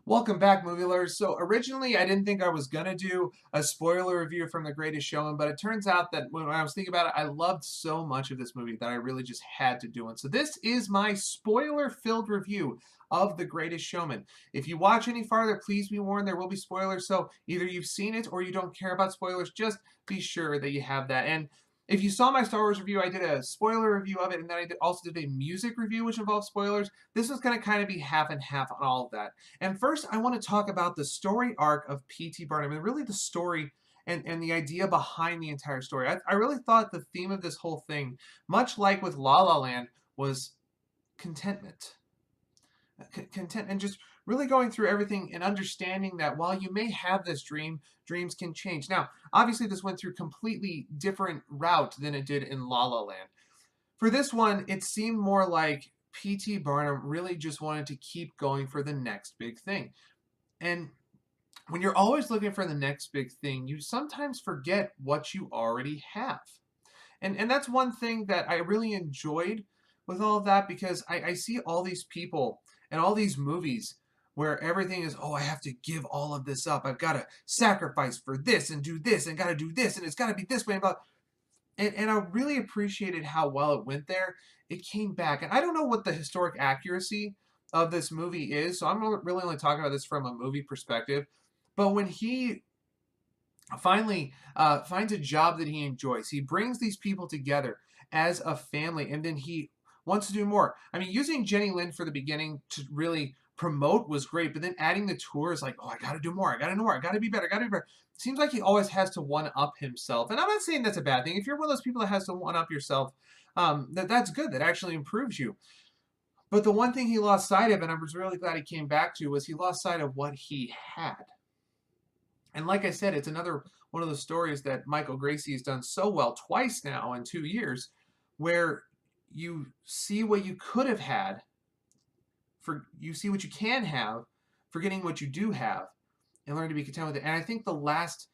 Welcome back, movie lovers. So originally, I didn't think I was gonna do a spoiler review from The Greatest Showman, but it turns out that when I was thinking about it, I loved so much of this movie that I really just had to do one. So this is my spoiler-filled review of The Greatest Showman. If you watch any farther, please be warned there will be spoilers. So either you've seen it or you don't care about spoilers. Just be sure that you have that. And if you saw my Star Wars review, I did a spoiler review of it, and then also did a music review, which involves spoilers. This is going to kind of be half and half on all of that. And first, I want to talk about the story arc of P.T. Barnum, and really the story and the idea behind the entire story. I really thought the theme of this whole thing, much like with La La Land, was contentment. Content and just really going through everything and understanding that while you may have this dream, dreams can change. Now, obviously, this went through completely different route than it did in La La Land. For this one, it seemed more like P.T. Barnum really just wanted to keep going for the next big thing. And when you're always looking for the next big thing, you sometimes forget what you already have. And that's one thing that I really enjoyed with all of that because I see all these people and all these movies where everything is, oh, I have to give all of this up. I've got to sacrifice for this and do this and got to do this and it's got to be this way. And I really appreciated how well it went there. It came back. And I don't know what the historic accuracy of this movie is, so I'm really only talking about this from a movie perspective. But when he finally finds a job that he enjoys, he brings these people together as a family, and then he wants to do more. I mean, using Jenny Lind for the beginning to really promote was great, but then adding the tours, like, oh, I got to do more, I got to do more, I got to be better, I got to be better. Seems like he always has to one up himself, and I'm not saying that's a bad thing. If you're one of those people that has to one up yourself, that's good. That actually improves you. But the one thing he lost sight of, and I was really glad he came back to, was he lost sight of what he had. And like I said, it's another one of the stories that Michael Gracie has done so well twice now in 2 years, where you see what you could have had, you see what you can have, forgetting what you do have, and learn to be content with it. And I think the last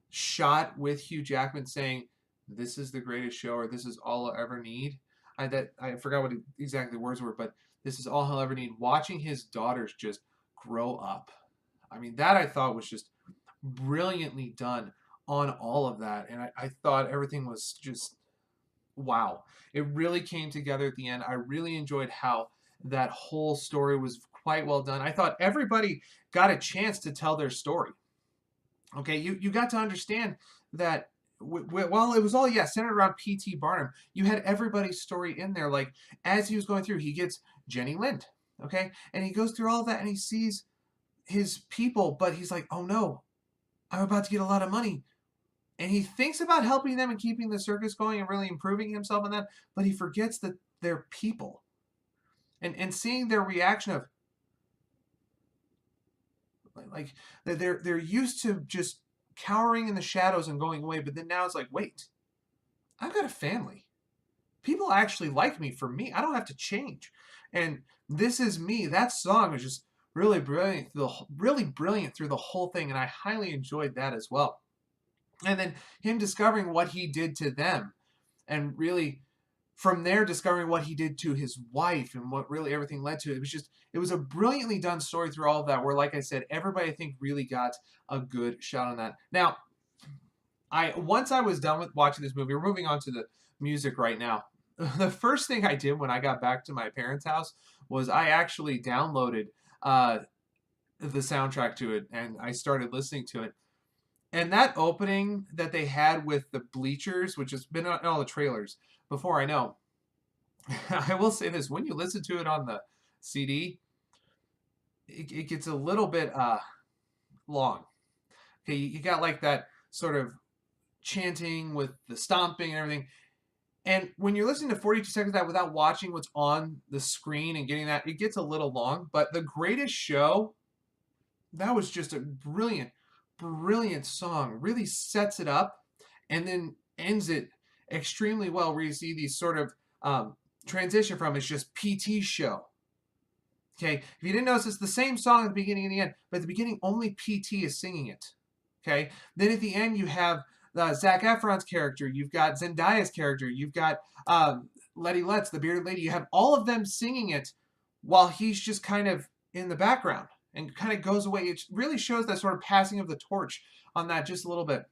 shot with Hugh Jackman saying, "This is the greatest show," or "This is all I'll ever need," I forgot what exactly the words were, but this is all he'll ever need. Watching his daughters just grow up. I mean, that I thought was just brilliantly done on all of that. And I thought everything was just wow. It really came together at the end. I really enjoyed how that whole story was quite well done. I thought everybody got a chance to tell their story. Okay, you got to understand that while it was all, yeah, centered around P.T. Barnum, you had everybody's story in there. Like, as he was going through, he gets Jenny Lind, okay? And he goes through all of that and he sees his people, but he's like, oh no, I'm about to get a lot of money. And he thinks about helping them and keeping the circus going and really improving himself in that, but he forgets that they're people. And seeing their reaction of like they're used to just cowering in the shadows and going away, but then now it's like, wait, I've got a family. People actually like me for me. I don't have to change. And this is me. That song was just really brilliant through the whole thing, and I highly enjoyed that as well. And then him discovering what he did to them, and really from there discovering what he did to his wife and what really everything led to. It was a brilliantly done story through all of that, where, like I said, everybody I think really got a good shot on that. Now, once I was done with watching this movie, we're moving on to the music right now. The first thing I did when I got back to my parents' house was I actually downloaded the soundtrack to it, and I started listening to it. And that opening that they had with the bleachers, which has been on all the trailers before, I know. I will say this: when you listen to it on the CD, it gets a little bit long. Okay, you got like that sort of chanting with the stomping and everything. And when you're listening to 42 seconds of that without watching what's on the screen and getting that, it gets a little long. But The Greatest Show, that was just a brilliant song. Really sets it up and then ends it extremely well, where you see these sort of transition from it's just PT show. Okay, if you didn't notice, it's the same song at the beginning and the end, but at the beginning only PT is singing it. Okay, then at the end you have Zac Efron's character, you've got Zendaya's character, you've got Letty Letts, the bearded lady. You have all of them singing it while he's just kind of in the background. and kind of goes away. It really shows that sort of passing of the torch on that just a little bit.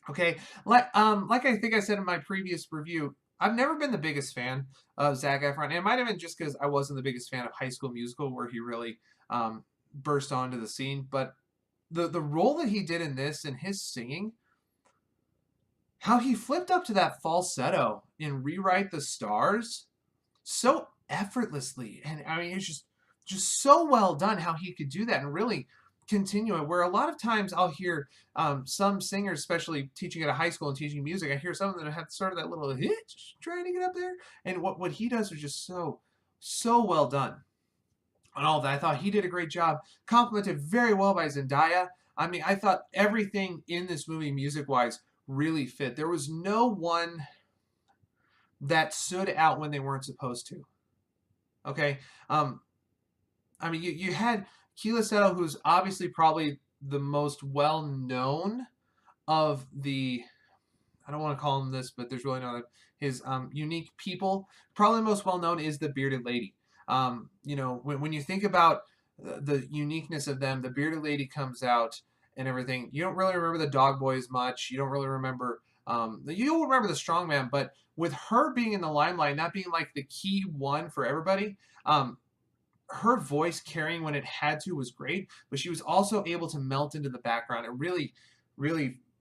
Okay, like I think I said in my previous review, I've never been the biggest fan of Zac Efron, and it might have been just because I wasn't the biggest fan of High School Musical, where he really burst onto the scene. But the role that he did in this and his singing, how he flipped up to that falsetto in Rewrite the Stars so effortlessly, and I mean it's just so well done how he could do that and really continue it. Where a lot of times I'll hear some singers, especially teaching at a high school and teaching music, I hear some of them have sort of that little hitch trying to get up there, and what he does is just so well done on all that. I thought he did a great job, complimented very well by Zendaya. I mean, I thought everything in this movie, music wise, really fit. There was no one that stood out when they weren't supposed to. Okay, I mean, you had Keela Settle, who's obviously probably the most well known of the. I don't want to call him this, but there's really no his unique people. Probably the most well known is the bearded lady. You know, when you think about the uniqueness of them, the bearded lady comes out and everything. You don't really remember the dog boy as much. You don't really remember. You'll remember the strongman, but with her being in the limelight, not being like the key one for everybody, her voice carrying when it had to was great, but she was also able to melt into the background and really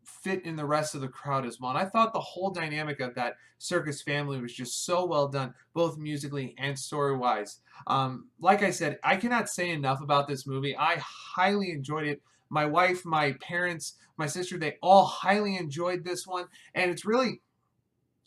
fit in the rest of the crowd as well. And I thought the whole dynamic of that circus family was just so well done, both musically and story-wise. Like I said, I cannot say enough about this movie. I highly enjoyed it. My wife, my parents, my sister, they all highly enjoyed this one. And it's really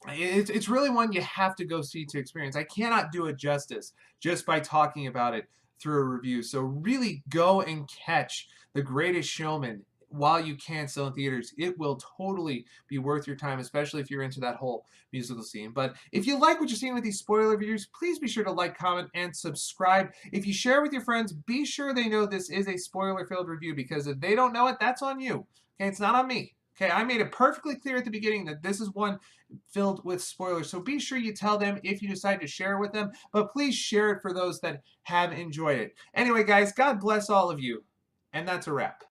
one you have to go see to experience. I cannot do it justice just by talking about it through a review. So really go and catch The Greatest Showman while you can, still in theaters. It will totally be worth your time, especially if you're into that whole musical scene. But if you like what you're seeing with these spoiler reviews, please be sure to like, comment, and subscribe. If you share with your friends, be sure they know this is a spoiler-filled review, because if they don't know it, that's on you. Okay, it's not on me. Okay, I made it perfectly clear at the beginning that this is one filled with spoilers. So be sure you tell them if you decide to share it with them, but please share it for those that have enjoyed it. Anyway, guys, God bless all of you. And that's a wrap.